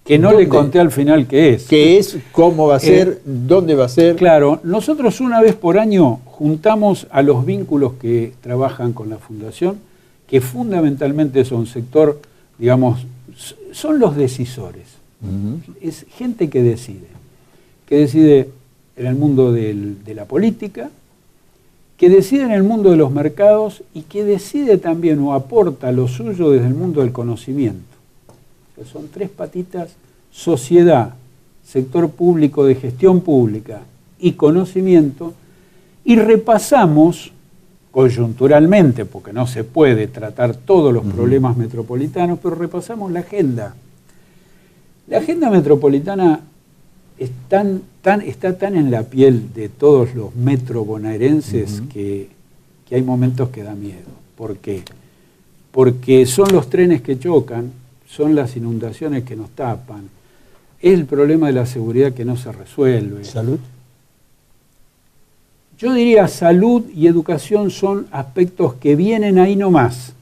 Que no le conté al final qué es. ¿Qué es? ¿Cómo va a ser? ¿Dónde va a ser? Claro, nosotros una vez por año juntamos a los vínculos que trabajan con la Fundación, que fundamentalmente son sector, digamos, son los decisores. Es gente que decide en el mundo de la política, que decide en el mundo de los mercados y que decide también o aporta lo suyo desde el mundo del conocimiento. Que son 3 patitas: sociedad, sector público de gestión pública y conocimiento, y repasamos coyunturalmente, porque no se puede tratar todos los problemas metropolitanos, pero repasamos la agenda. La agenda metropolitana está tan en la piel de todos los metrobonaerenses que hay momentos que da miedo. ¿Por qué? Porque son los trenes que chocan, son las inundaciones que nos tapan, es el problema de la seguridad que no se resuelve. ¿Salud? Yo diría salud y educación son aspectos que vienen ahí nomás,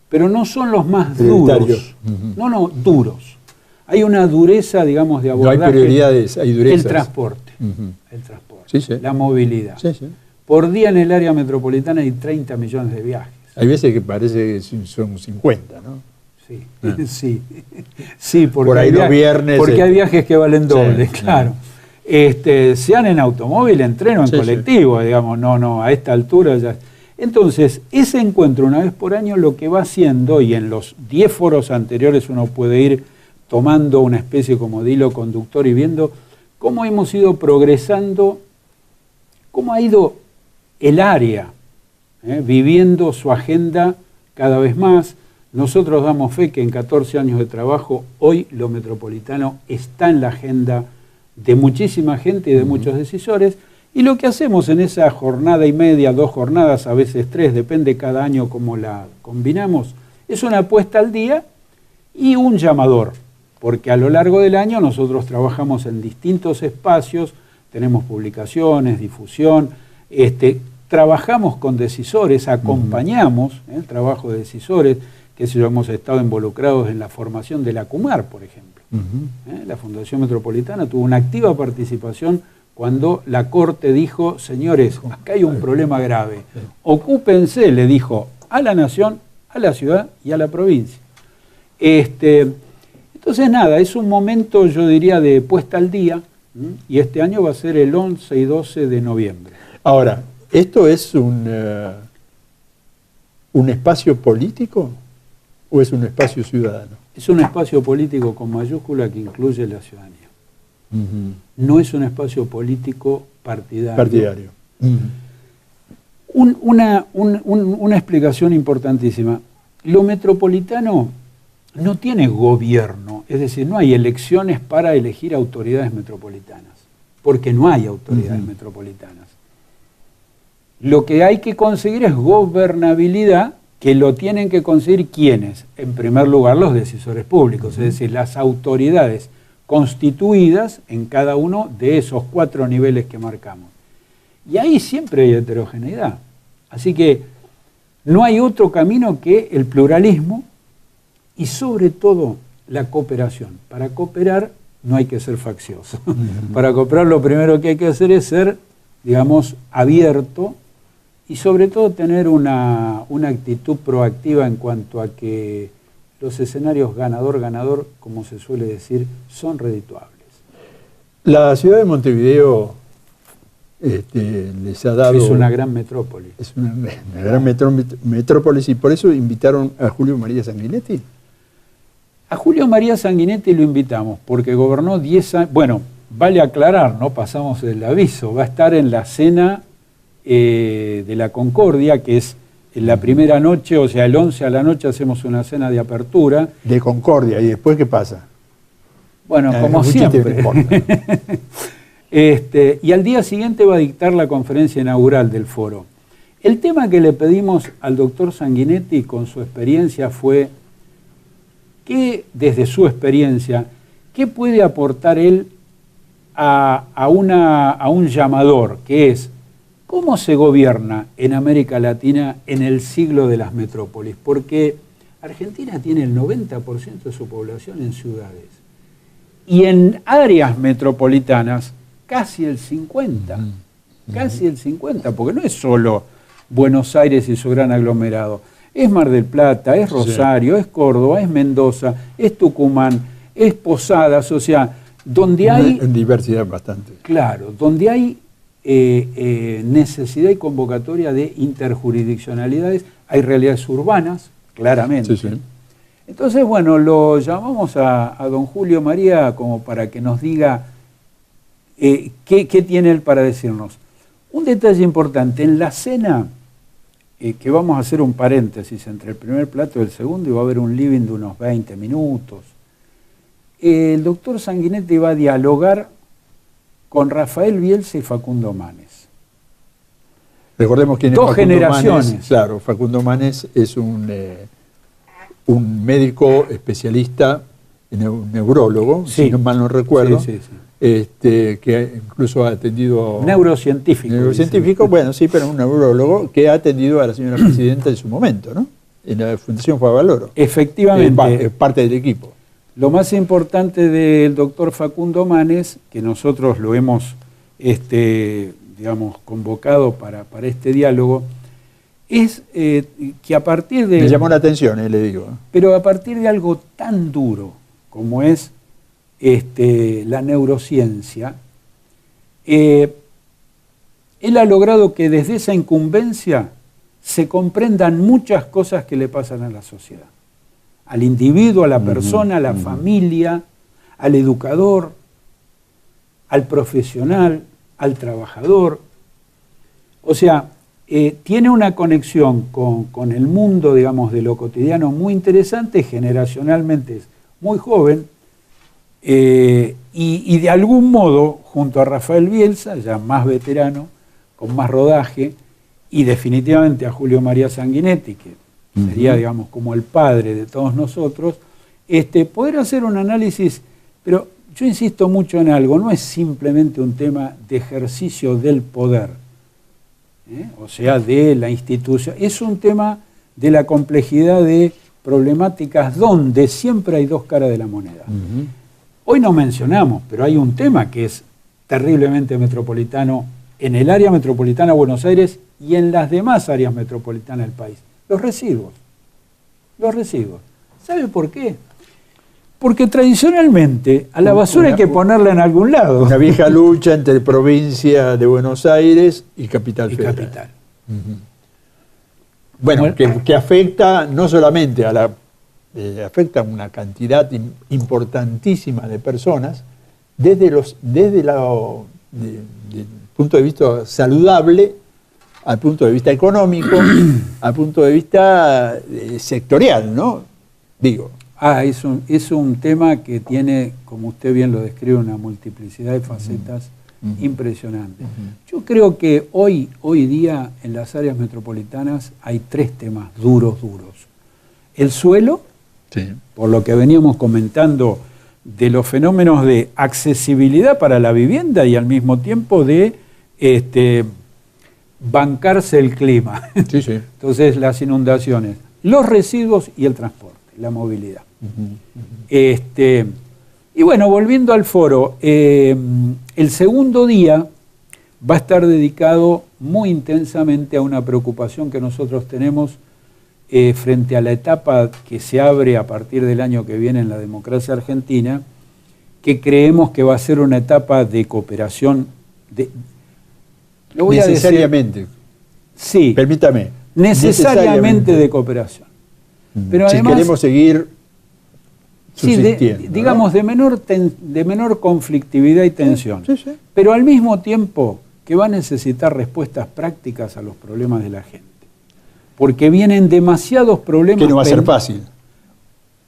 pero no son los más duros. No, duros. Hay una dureza, digamos, de abordaje. No hay prioridades, hay durezas. El transporte, Sí. la movilidad. Sí. Por día en el área metropolitana hay 30 millones de viajes. Hay veces que parece que son 50, ¿no? Sí, sí, porque por ahí los viernes. Porque hay viajes que valen doble, claro. Sean en automóvil, en tren o en colectivo, digamos, no, a esta altura ya. Entonces, ese encuentro una vez por año lo que va haciendo, y en los 10 foros anteriores uno puede ir tomando una especie como de hilo conductor y viendo cómo hemos ido progresando, cómo ha ido el área, viviendo su agenda cada vez más. Nosotros damos fe que en 14 años de trabajo, hoy lo metropolitano está en la agenda de muchísima gente y de muchos decisores, y lo que hacemos en esa jornada y media, 2 jornadas, a veces 3, depende cada año cómo la combinamos, es una puesta al día y un llamador, porque a lo largo del año nosotros trabajamos en distintos espacios, tenemos publicaciones, difusión, trabajamos con decisores, acompañamos el trabajo de decisores, que hemos estado involucrados en la formación de la CUMAR, por ejemplo. La Fundación Metropolitana tuvo una activa participación cuando la Corte dijo: señores, acá hay un problema grave, ocúpense, le dijo a la Nación, a la ciudad y a la provincia. Entonces nada, es un momento, yo diría, de puesta al día, Y este año va a ser el 11 y 12 de noviembre. Ahora, ¿esto es un espacio político o es un espacio ciudadano? Es un espacio político con mayúscula que incluye la ciudadanía. No es un espacio político partidario. Una explicación importantísima. Lo metropolitano no tiene gobierno, es decir, no hay elecciones para elegir autoridades metropolitanas, porque no hay autoridades metropolitanas. Lo que hay que conseguir es gobernabilidad, que lo tienen que conseguir ¿quiénes? En primer lugar, los decisores públicos, es decir, las autoridades constituidas en cada uno de esos 4 niveles que marcamos. Y ahí siempre hay heterogeneidad. Así que no hay otro camino que el pluralismo y sobre todo la cooperación. Para cooperar no hay que ser faccioso. Para cooperar lo primero que hay que hacer es ser, digamos, abierto y sobre todo tener una actitud proactiva en cuanto a que los escenarios ganador-ganador, como se suele decir, son redituables. La ciudad de Montevideo les ha dado... Es una gran metrópoli. Es una gran metrópolis y por eso invitaron a Julio María Sanguinetti. A Julio María Sanguinetti lo invitamos porque gobernó 10 años. Bueno, vale aclarar, no pasamos el aviso. Va a estar en la cena de la Concordia, que es en la primera noche, o sea, el 11 a la noche hacemos una cena de apertura. De Concordia, ¿y después qué pasa? Bueno, como siempre. Y al día siguiente va a dictar la conferencia inaugural del foro. El tema que le pedimos al doctor Sanguinetti con su experiencia fue que, desde su experiencia, ¿qué puede aportar él a un llamador, que es cómo se gobierna en América Latina en el siglo de las metrópolis? Porque Argentina tiene el 90% de su población en ciudades y en áreas metropolitanas casi el 50%, casi el 50%, porque no es solo Buenos Aires y su gran aglomerado. Es Mar del Plata, es Rosario, es Córdoba, es Mendoza, es Tucumán, es Posadas, o sea, donde hay... En diversidad bastante. Claro, donde hay necesidad y convocatoria de interjurisdiccionalidades, hay realidades urbanas, claramente. Sí, sí. Entonces, bueno, lo llamamos a don Julio María como para que nos diga qué tiene él para decirnos. Un detalle importante, en la cena, que vamos a hacer un paréntesis entre el primer plato y el segundo, y va a haber un living de unos 20 minutos, el doctor Sanguinetti va a dialogar con Rafael Bielsa y Facundo Manes. Recordemos quién es Dos Facundo generaciones. Manes. Claro, Facundo Manes es un médico especialista, neurólogo, Sí. si no mal no recuerdo, Sí, sí, sí. Que incluso ha atendido... Neurocientífico. Neurocientífico, bueno, sí, pero un neurólogo que ha atendido a la señora presidenta en su momento, ¿no? En la Fundación Favaloro. Efectivamente. Es parte del equipo. Lo más importante del doctor Facundo Manes, que nosotros lo hemos digamos, convocado para este diálogo, es que a partir de... Me llamó la atención, le digo. Pero a partir de algo tan duro como es la neurociencia, él ha logrado que desde esa incumbencia se comprendan muchas cosas que le pasan a la sociedad. Al individuo, a la persona, a la familia, al educador, al profesional, al trabajador. O sea, tiene una conexión con el mundo, digamos, de lo cotidiano muy interesante, generacionalmente es muy joven, y de algún modo, junto a Rafael Bielsa, ya más veterano, con más rodaje, y definitivamente a Julio María Sanguinetti, que sería, digamos, como el padre de todos nosotros, poder hacer un análisis, pero yo insisto mucho en algo, no es simplemente un tema de ejercicio del poder, o sea, de la institución, es un tema de la complejidad de problemáticas donde siempre hay dos caras de la moneda. Hoy no mencionamos, pero hay un tema que es terriblemente metropolitano en el área metropolitana de Buenos Aires y en las demás áreas metropolitanas del país. Los residuos. Los residuos. ¿Sabe por qué? Porque tradicionalmente a la basura hay que ponerla en algún lado. Una vieja lucha entre provincia de Buenos Aires y capital federal. Capital. Bueno, que afecta no solamente a afecta a una cantidad importantísima de personas desde el punto de vista saludable al punto de vista económico, al punto de vista sectorial, ¿no? Digo. Es un tema que tiene, como usted bien lo describe, una multiplicidad de facetas impresionante. Yo creo que hoy día en las áreas metropolitanas hay 3 temas duros. El suelo, Sí. por lo que veníamos comentando de los fenómenos de accesibilidad para la vivienda y al mismo tiempo de bancarse el clima. Sí, sí. Entonces, las inundaciones, los residuos y el transporte, la movilidad. Y bueno, volviendo al foro, el segundo día va a estar dedicado muy intensamente a una preocupación que nosotros tenemos frente a la etapa que se abre a partir del año que viene en la democracia argentina, que creemos que va a ser una etapa de cooperación. Lo voy necesariamente. A decir, sí. Permítame. Necesariamente de cooperación. Pero si además, queremos seguir subsistiendo, digamos, ¿no? de menor conflictividad y tensión. Sí, sí. Pero al mismo tiempo que va a necesitar respuestas prácticas a los problemas de la gente. Porque vienen demasiados problemas. Que no va a ser fácil.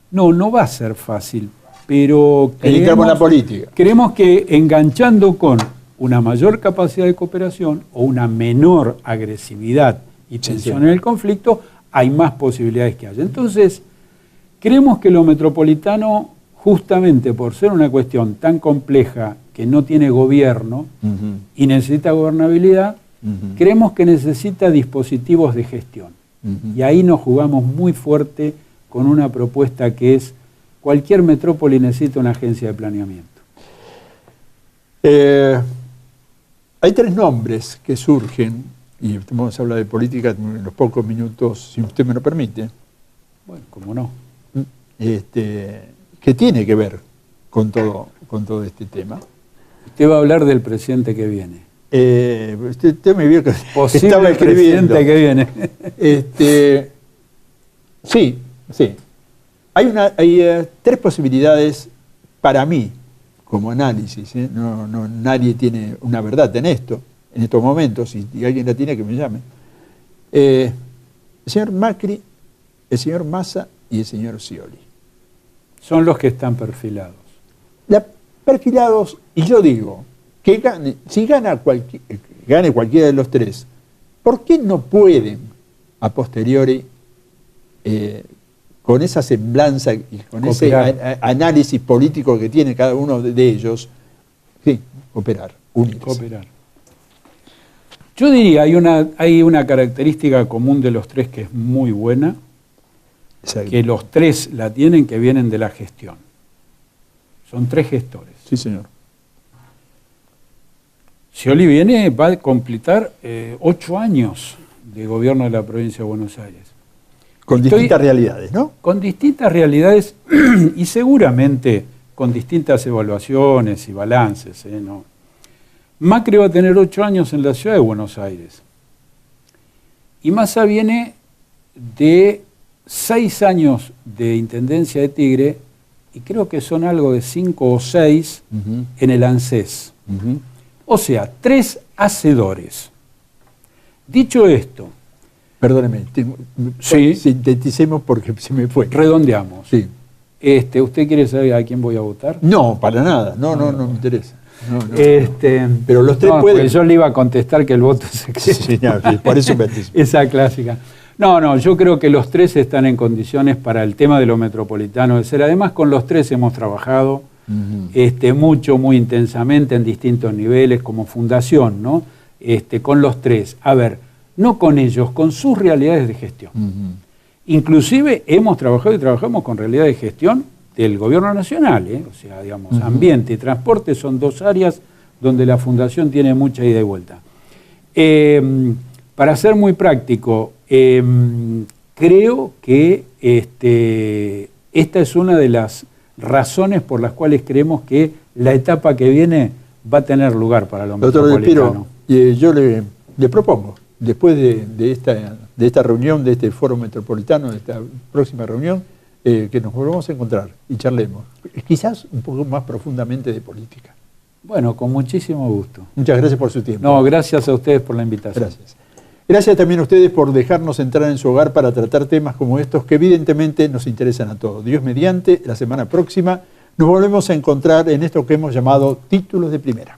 No va a ser fácil. Pero creemos la política. Creemos que enganchando con una mayor capacidad de cooperación o una menor agresividad y tensión en el conflicto, hay más posibilidades que haya. Entonces, creemos que lo metropolitano, justamente por ser una cuestión tan compleja que no tiene gobierno y necesita gobernabilidad, creemos que necesita dispositivos de gestión. Y ahí nos jugamos muy fuerte con una propuesta que es: cualquier metrópoli necesita una agencia de planeamiento. Hay 3 nombres que surgen, y vamos a hablar de política en los pocos minutos, si usted me lo permite. Bueno, cómo no. Que tiene que ver con todo este tema. Usted va a hablar del presidente que viene. Usted me vio que posible estaba escribiendo. Presidente que viene. Sí. Hay 3 posibilidades para mí, como análisis. Nadie tiene una verdad en estos momentos. Si alguien la tiene, que me llame. El señor Macri, el señor Massa y el señor Scioli. Son los que están perfilados. Perfilados, y yo digo, que si gane cualquiera de los 3, ¿por qué no pueden, a posteriori, con esa semblanza y con ese análisis político que tiene cada uno de ellos, unirse? Cooperar. Yo diría, hay una característica común de los 3 que es muy buena, que los 3 la tienen, que vienen de la gestión. Son 3 gestores. Sí, señor. Scioli va a completar 8 años de gobierno de la provincia de Buenos Aires. Con distintas realidades, ¿no? Con distintas realidades y seguramente con distintas evaluaciones y balances, ¿no? Macri va a tener 8 años en la ciudad de Buenos Aires. Y Massa viene de 6 años de intendencia de Tigre, y creo que son algo de 5 o 6 en el ANSES. O sea, 3 hacedores. Dicho esto... Perdóneme, sinteticemos porque se me fue. Redondeamos. Sí. ¿Usted quiere saber a quién voy a votar? No, para nada. No me interesa. No. Pero los 3 pueden... Yo le iba a contestar que el voto es secreto. Sí, por eso me anticipo. Esa clásica. No, yo creo que los 3 están en condiciones para el tema de lo metropolitano de ser. Además, con los 3 hemos trabajado muy intensamente en distintos niveles como fundación, ¿no? Con los 3. A ver, no con ellos, con sus realidades de gestión. Inclusive hemos trabajado y trabajamos con realidades de gestión del gobierno nacional, o sea, digamos, ambiente y transporte son 2 áreas donde la fundación tiene mucha ida y vuelta. Para ser muy práctico, creo que esta es una de las razones por las cuales creemos que la etapa que viene va a tener lugar para lo Doctor Del metropolitano. Piero, yo le propongo, después de esta reunión, de este foro metropolitano, de esta próxima reunión, que nos volvamos a encontrar y charlemos, quizás un poco más profundamente de política. Bueno, con muchísimo gusto. Muchas gracias por su tiempo. No, gracias a ustedes por la invitación. Gracias. Gracias también a ustedes por dejarnos entrar en su hogar para tratar temas como estos que evidentemente nos interesan a todos. Dios mediante, la semana próxima nos volvemos a encontrar en esto que hemos llamado Títulos de Primera.